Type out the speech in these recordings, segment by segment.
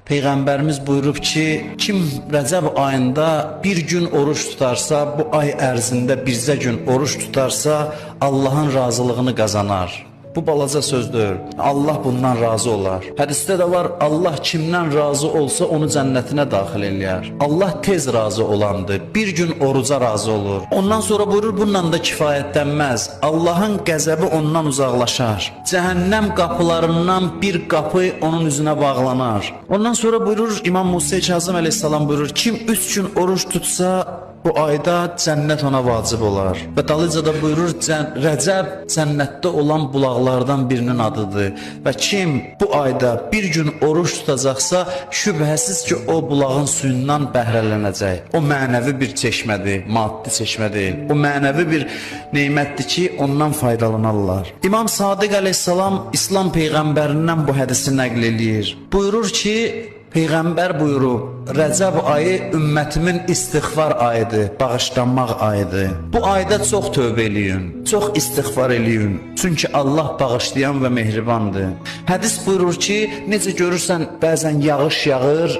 Peyğəmbərimiz buyurub ki, kim Rəcəb ayında bir gün oruç tutarsa, bu ay ərzində bircə gün oruç tutarsa, Allahın razılığını qazanar. Bu balaca söz deyil. Allah bundan razı olar. Hədisdə də var, Allah kimdən razı olsa onu cənnətinə daxil eləyər. Allah tez razı olandır. Bir gün oruca razı olur. Ondan sonra buyurur, bununla da kifayətlənməz. Allahın qəzəbi ondan uzaqlaşar. Cəhənnəm qapılarından bir qapı onun üzünə bağlanar. Ondan sonra buyurur, İmam Musa Kazım əleyhissalam buyurur, kim 3 gün oruç tutsa, bu ayda cənnət ona vacib olar. Və dalıca da buyurur, Rəcəb cənnətdə olan bulaqlardan birinin adıdır. Və kim bu ayda bir gün oruç tutacaqsa, şübhəsiz ki, o bulağın suyundan bəhrələnəcək. O mənəvi bir çeşmədir, maddi çeşmə deyil. O mənəvi bir neymətdir ki, ondan faydalanarlar. İmam Sadiq əleyhissalam İslam peyğəmbərindən bu hədisi nəql eləyir. Buyurur ki, Peyğəmbər buyurub, Rəcəb ayı ümmətimin istiğfar ayıdır, bağışlanmaq ayıdır. Bu ayda çox tövbə eləyin, çox istiğfar eləyin. Çünki Allah bağışlayan və mehribandır. Hədis buyurur ki, necə görürsən bəzən yağış yağır,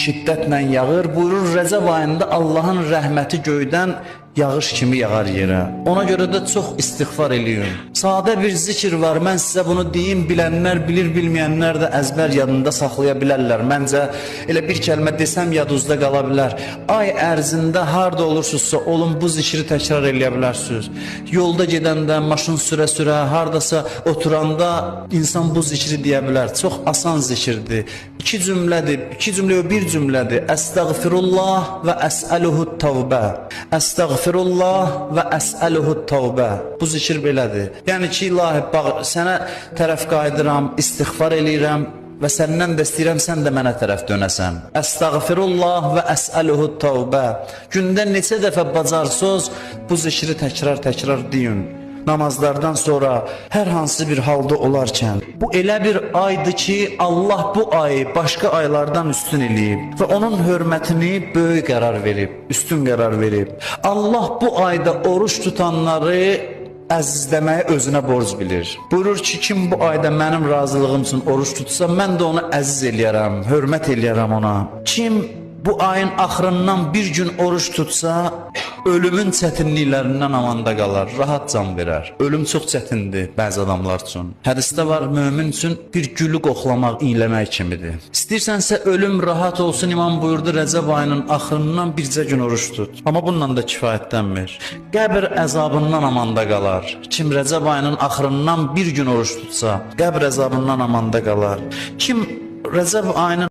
şiddətlə yağır. Buyurur, Rəcəb ayında Allahın rəhməti göydən yağış kimi yağar yerə. Ona görə də çox istiğfar eləyin. Sadə bir zikir var, mən sizə bunu deyim, bilənlər bilir, bilməyənlər də əzbər yadında saxlaya bilərlər. Məncə elə bir kəlmə desəm yadınızda qala bilər. Ay ərzində harda olursunuzsa olun bu zikri təkrar eləyə bilərsiniz. Yolda gedəndə, maşın sürə-sürə, hardasa oturanda insan bu zikri deyə bilər. Çox asan zikirdir. İki cümlədir, iki cümlə bir cümlədir. Əstəğfirullah və əsəluhu təvbə. Əstəğfirullah və əsəluhu təvbə. Bu zikir belədir. Yəni ki, ilahi, sənə tərəf qayıdıram, istiğfar eləyirəm və səndən də istəyirəm, sən də mənə tərəf dönəsən. Əstəğfirullah və əsəluhu təvbə. Gündə neçə dəfə bacarsınız, bu zikri təkrar deyin. Namazlardan sonra hər hansı bir halda olarkən. Bu elə bir aydır ki, Allah bu ayı başqa aylardan üstün eləyib və onun hörmətini böyük qərar verib, üstün qərar verib. Allah bu ayda oruç tutanları əzizləməyi özünə borc bilir. Buyurur ki, kim bu ayda mənim razılığım üçün oruç tutsa, mən də onu əziz eləyərəm, hörmət eləyərəm ona. Kim bu ayın axırından bir gün oruç tutsa, ölümün çətinliklərindən amanda qalar, rahat can verər. Ölüm çox çətindir bəzi adamlar üçün. Hədisdə var, mömin üçün bir gülü qoxlamaq, iyləmək kimidir. İstəyirsənsə ölüm rahat olsun, İmam buyurdu, Rəcəb ayının axırından bircə gün oruç tut. Amma bununla da kifayətlənmir. Qəbr əzabından amanda qalar. Kim Rəcəb ayının axırından bir gün oruç tutsa, qəbr əzabından amanda qalar. Kim Rəcəb ayının